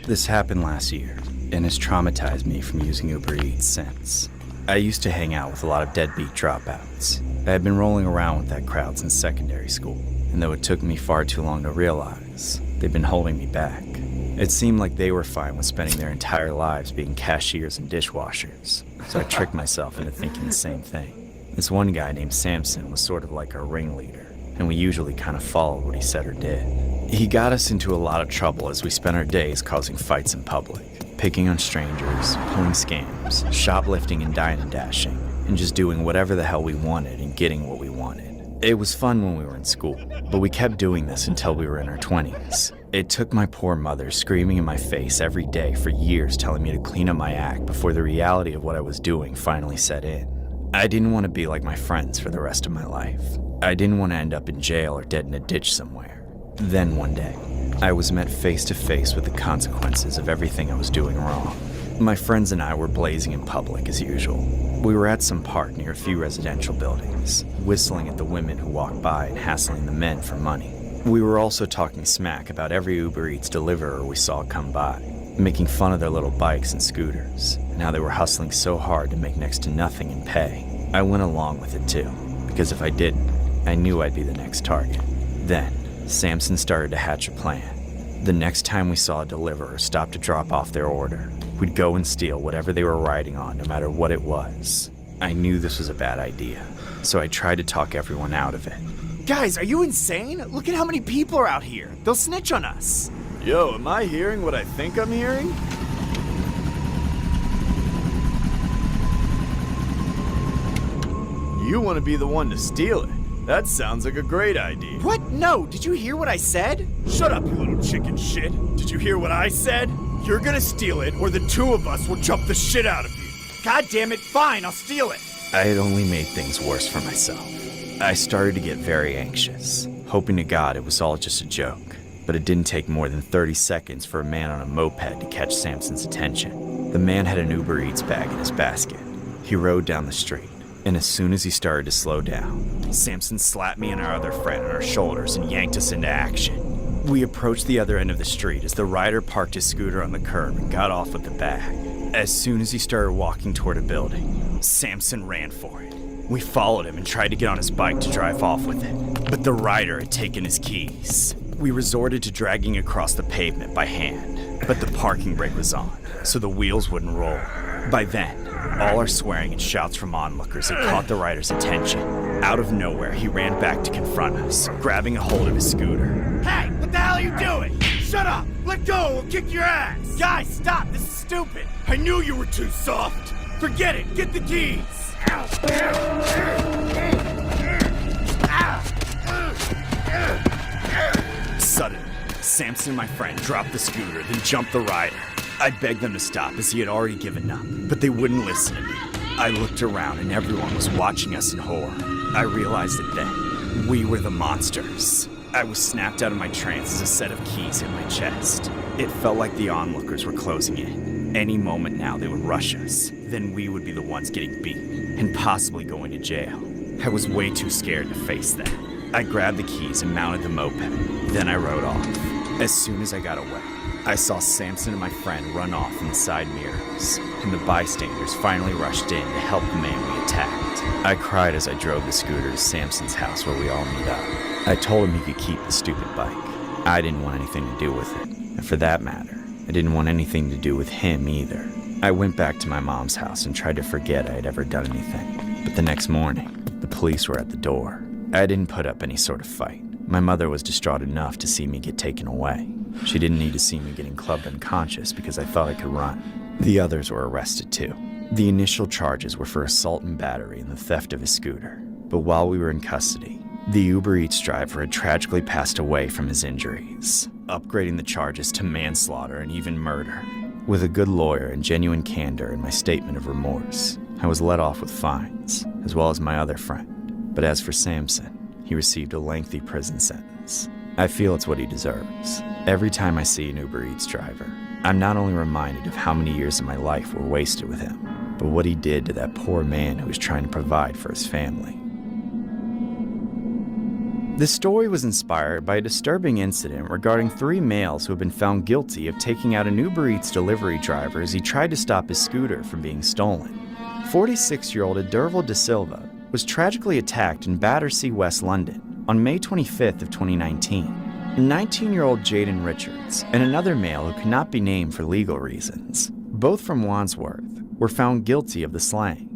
This happened last year, and has traumatized me from using Uber Eats since. I used to hang out with a lot of deadbeat dropouts. I had been rolling around with that crowd since secondary school, and though it took me far too long to realize, they'd been holding me back. It seemed like they were fine with spending their entire lives being cashiers and dishwashers, so I tricked myself into thinking the same thing. This one guy named Samson was sort of like our ringleader, and we usually kind of followed what he said or did. He got us into a lot of trouble as we spent our days causing fights in public, picking on strangers, pulling scams, shoplifting and dine and dashing, and just doing whatever the hell we wanted and getting what we wanted. It was fun when we were in school, but we kept doing this until we were in our 20s. It took my poor mother screaming in my face every day for years telling me to clean up my act before the reality of what I was doing finally set in. I didn't want to be like my friends for the rest of my life. I didn't want to end up in jail or dead in a ditch somewhere. Then one day, I was met face to face with the consequences of everything I was doing wrong. My friends and I were blazing in public as usual. We were at some park near a few residential buildings, whistling at the women who walked by and hassling the men for money. We were also talking smack about every Uber Eats deliverer we saw come by, making fun of their little bikes and scooters, and how they were hustling so hard to make next to nothing in pay. I went along with it too, because if I didn't, I knew I'd be the next target. Then, Samson started to hatch a plan. The next time we saw a deliverer stop to drop off their order, we'd go and steal whatever they were riding on, no matter what it was. I knew this was a bad idea, so I tried to talk everyone out of it. Guys, are you insane? Look at how many people are out here. They'll snitch on us. Yo, am I hearing what I think I'm hearing? You want to be the one to steal it. That sounds like a great idea. What? No, did you hear what I said? Shut up, you little chicken shit. Did you hear what I said? You're gonna steal it, or the two of us will jump the shit out of you. God damn it, fine, I'll steal it. I had only made things worse for myself. I started to get very anxious, hoping to God it was all just a joke. But it didn't take more than 30 seconds for a man on a moped to catch Samson's attention. The man had an Uber Eats bag in his basket. He rode down the street, and as soon as he started to slow down, Samson slapped me and our other friend on our shoulders and yanked us into action. We approached the other end of the street as the rider parked his scooter on the curb and got off with the bag. As soon as he started walking toward a building, Samson ran for it. We followed him and tried to get on his bike to drive off with it, but the rider had taken his keys. We resorted to dragging across the pavement by hand, but the parking brake was on, so the wheels wouldn't roll. By then, all our swearing and shouts from onlookers had caught the rider's attention. Out of nowhere, he ran back to confront us, grabbing a hold of his scooter. Hey, what the hell are you doing? Shut up! Let go, we'll kick your ass! Guys, stop, this is stupid! I knew you were too soft. Forget it, get the keys. Suddenly, Samson and my friend dropped the scooter, then jumped the rider. I begged them to stop as he had already given up, but they wouldn't listen to me. I looked around and everyone was watching us in horror. I realized it then. We were the monsters. I was snapped out of my trance as a set of keys hit my chest. It felt like the onlookers were closing in. Any moment now they would rush us. Then we would be the ones getting beat, and possibly going to jail. I was way too scared to face that. I grabbed the keys and mounted the moped. Then I rode off. As soon as I got away, I saw Samson and my friend run off in the side mirrors, and the bystanders finally rushed in to help the man we attacked. I cried as I drove the scooter to Samson's house where we all meet up. I told him he could keep the stupid bike. I didn't want anything to do with it, and for that matter, I didn't want anything to do with him either. I went back to my mom's house and tried to forget I had ever done anything, but the next morning, the police were at the door. I didn't put up any sort of fight. My mother was distraught enough to see me get taken away. She didn't need to see me getting clubbed unconscious because I thought I could run. The others were arrested too. The initial charges were for assault and battery and the theft of his scooter. But while we were in custody, the Uber Eats driver had tragically passed away from his injuries, upgrading the charges to manslaughter and even murder. With a good lawyer and genuine candor in my statement of remorse, I was let off with fines, as well as my other friend. But as for Samson, he received a lengthy prison sentence. I feel it's what he deserves. Every time I see an Uber Eats driver, I'm not only reminded of how many years of my life were wasted with him, but what he did to that poor man who was trying to provide for his family. This story was inspired by a disturbing incident regarding 3 males who have been found guilty of taking out an Uber Eats delivery driver as he tried to stop his scooter from being stolen. 46-year-old Ederville De Silva was tragically attacked in Battersea, West London on May 25th of 2019. 19-year-old Jaden Richards and another male who could not be named for legal reasons, both from Wandsworth, were found guilty of the slaying.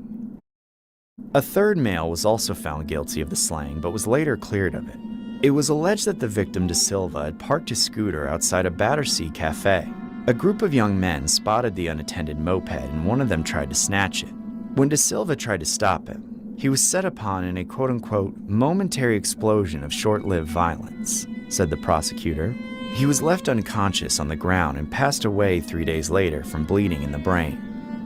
A third male was also found guilty of the slaying but was later cleared of it. It was alleged that the victim De Silva had parked his scooter outside a Battersea cafe. A group of young men spotted the unattended moped and one of them tried to snatch it. When De Silva tried to stop him, he was set upon in a quote-unquote momentary explosion of short-lived violence, said the prosecutor. He was left unconscious on the ground and passed away 3 days later from bleeding in the brain.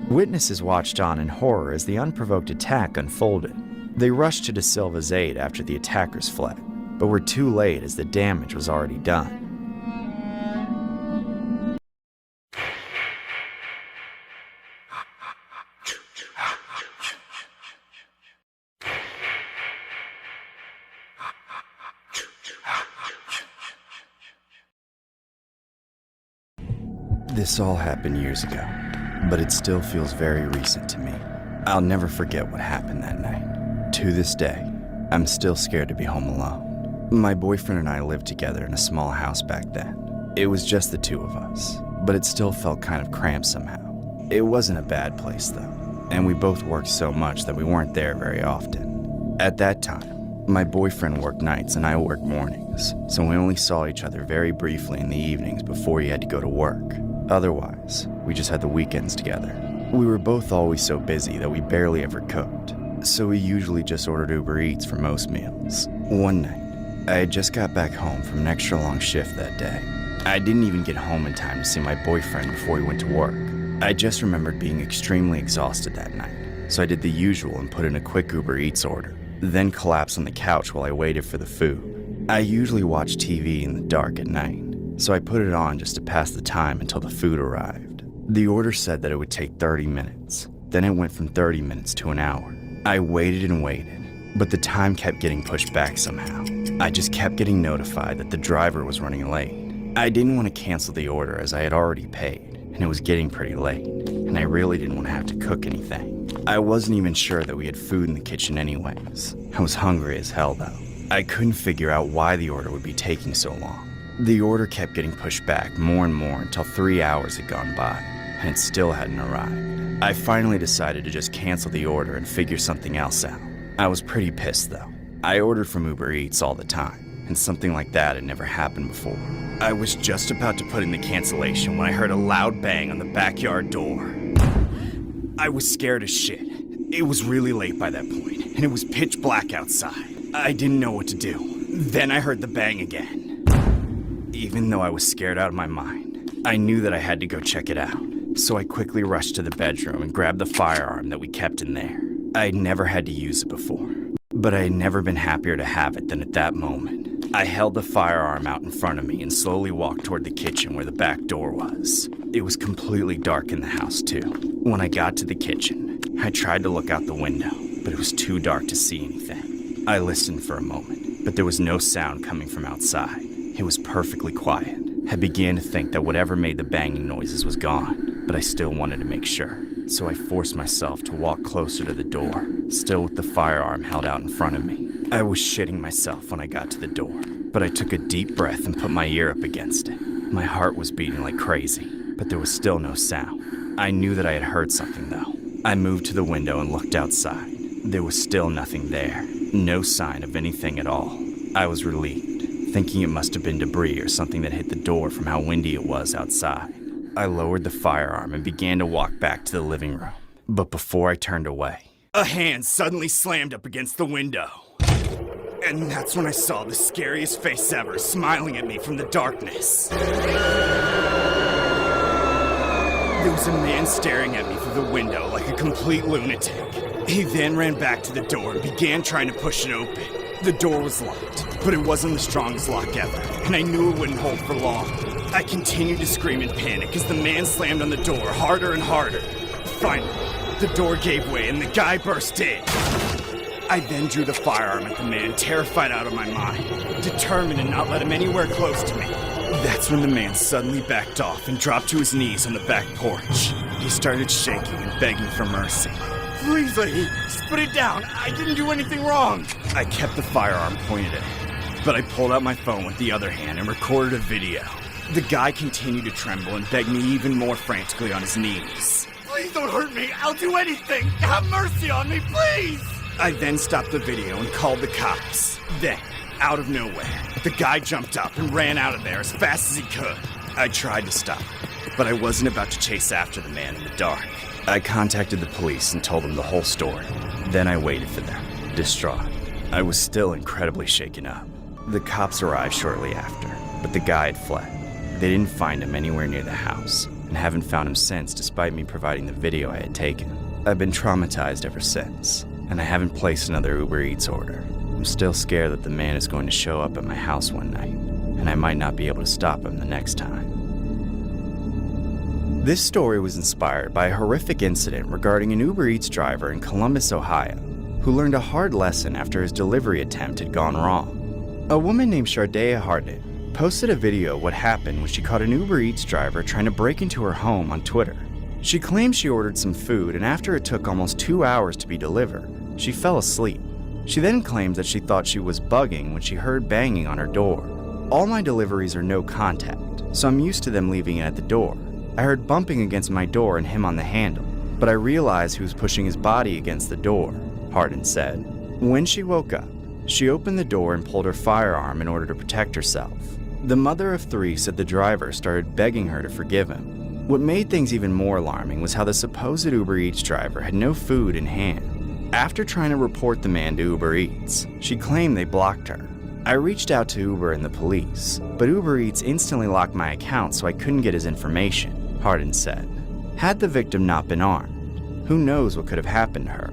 Witnesses watched on in horror as the unprovoked attack unfolded. They rushed to De Silva's aid after the attackers fled, but were too late as the damage was already done. This all happened years ago, but it still feels very recent to me. I'll never forget what happened that night. To this day, I'm still scared to be home alone. My boyfriend and I lived together in a small house back then. It was just the 2 of us, but it still felt kind of cramped somehow. It wasn't a bad place though, and we both worked so much that we weren't there very often. At that time, my boyfriend worked nights and I worked mornings, so we only saw each other very briefly in the evenings before he had to go to work. Otherwise, we just had the weekends together. We were both always so busy that we barely ever cooked, so we usually just ordered Uber Eats for most meals. One night, I had just got back home from an extra long shift that day. I didn't even get home in time to see my boyfriend before he went to work. I just remembered being extremely exhausted that night, so I did the usual and put in a quick Uber Eats order, then collapsed on the couch while I waited for the food. I usually watch TV in the dark at night, so I put it on just to pass the time until the food arrived. The order said that it would take 30 minutes. Then it went from 30 minutes to an hour. I waited and waited, but the time kept getting pushed back somehow. I just kept getting notified that the driver was running late. I didn't want to cancel the order as I had already paid, and it was getting pretty late, and I really didn't want to have to cook anything. I wasn't even sure that we had food in the kitchen anyways. I was hungry as hell though. I couldn't figure out why the order would be taking so long. The order kept getting pushed back more and more until 3 hours had gone by, and it still hadn't arrived. I finally decided to just cancel the order and figure something else out. I was pretty pissed though. I ordered from Uber Eats all the time, and something like that had never happened before. I was just about to put in the cancellation when I heard a loud bang on the backyard door. I was scared as shit. It was really late by that point, and it was pitch black outside. I didn't know what to do. Then I heard the bang again. Even though I was scared out of my mind, I knew that I had to go check it out. So I quickly rushed to the bedroom and grabbed the firearm that we kept in there. I had never had to use it before, but I had never been happier to have it than at that moment. I held the firearm out in front of me and slowly walked toward the kitchen where the back door was. It was completely dark in the house too. When I got to the kitchen, I tried to look out the window, but it was too dark to see anything. I listened for a moment, but there was no sound coming from outside. It was perfectly quiet. I began to think that whatever made the banging noises was gone, but I still wanted to make sure. So I forced myself to walk closer to the door, still with the firearm held out in front of me. I was shitting myself when I got to the door, but I took a deep breath and put my ear up against it. My heart was beating like crazy, but there was still no sound. I knew that I had heard something though. I moved to the window and looked outside. There was still nothing there. No sign of anything at all. I was relieved, thinking it must have been debris or something that hit the door from how windy it was outside. I lowered the firearm and began to walk back to the living room. But before I turned away, a hand suddenly slammed up against the window. And that's when I saw the scariest face ever smiling at me from the darkness. There was a man staring at me through the window like a complete lunatic. He then ran back to the door and began trying to push it open. The door was locked, but it wasn't the strongest lock ever, and I knew it wouldn't hold for long. I continued to scream in panic as the man slammed on the door harder and harder. Finally, the door gave way and the guy burst in. I then drew the firearm at the man, terrified out of my mind, determined to not let him anywhere close to me. That's when the man suddenly backed off and dropped to his knees on the back porch. He started shaking and begging for mercy. Please, lady, just put it down. I didn't do anything wrong. I kept the firearm pointed at him, but I pulled out my phone with the other hand and recorded a video. The guy continued to tremble and begged me even more frantically on his knees. Please don't hurt me. I'll do anything. Have mercy on me, please. I then stopped the video and called the cops. Then, out of nowhere, the guy jumped up and ran out of there as fast as he could. I tried to stop him, but I wasn't about to chase after the man in the dark. I contacted the police and told them the whole story. Then I waited for them, distraught. I was still incredibly shaken up. The cops arrived shortly after, but the guy had fled. They didn't find him anywhere near the house, and haven't found him since despite me providing the video I had taken. I've been traumatized ever since, and I haven't placed another Uber Eats order. I'm still scared that the man is going to show up at my house one night, and I might not be able to stop him the next time. This story was inspired by a horrific incident regarding an Uber Eats driver in Columbus, Ohio, who learned a hard lesson after his delivery attempt had gone wrong. A woman named Shardea Hardin posted a video of what happened when she caught an Uber Eats driver trying to break into her home on Twitter. She claimed she ordered some food, and after it took almost 2 hours to be delivered, she fell asleep. She then claimed that she thought she was bugging when she heard banging on her door. All my deliveries are no contact, so I'm used to them leaving it at the door. I heard bumping against my door and him on the handle, but I realized he was pushing his body against the door, Hardin said. When she woke up, she opened the door and pulled her firearm in order to protect herself. The mother of 3 said the driver started begging her to forgive him. What made things even more alarming was how the supposed Uber Eats driver had no food in hand. After trying to report the man to Uber Eats, she claimed they blocked her. I reached out to Uber and the police, but Uber Eats instantly locked my account so I couldn't get his information, Hardin said. Had the victim not been armed, who knows what could have happened to her?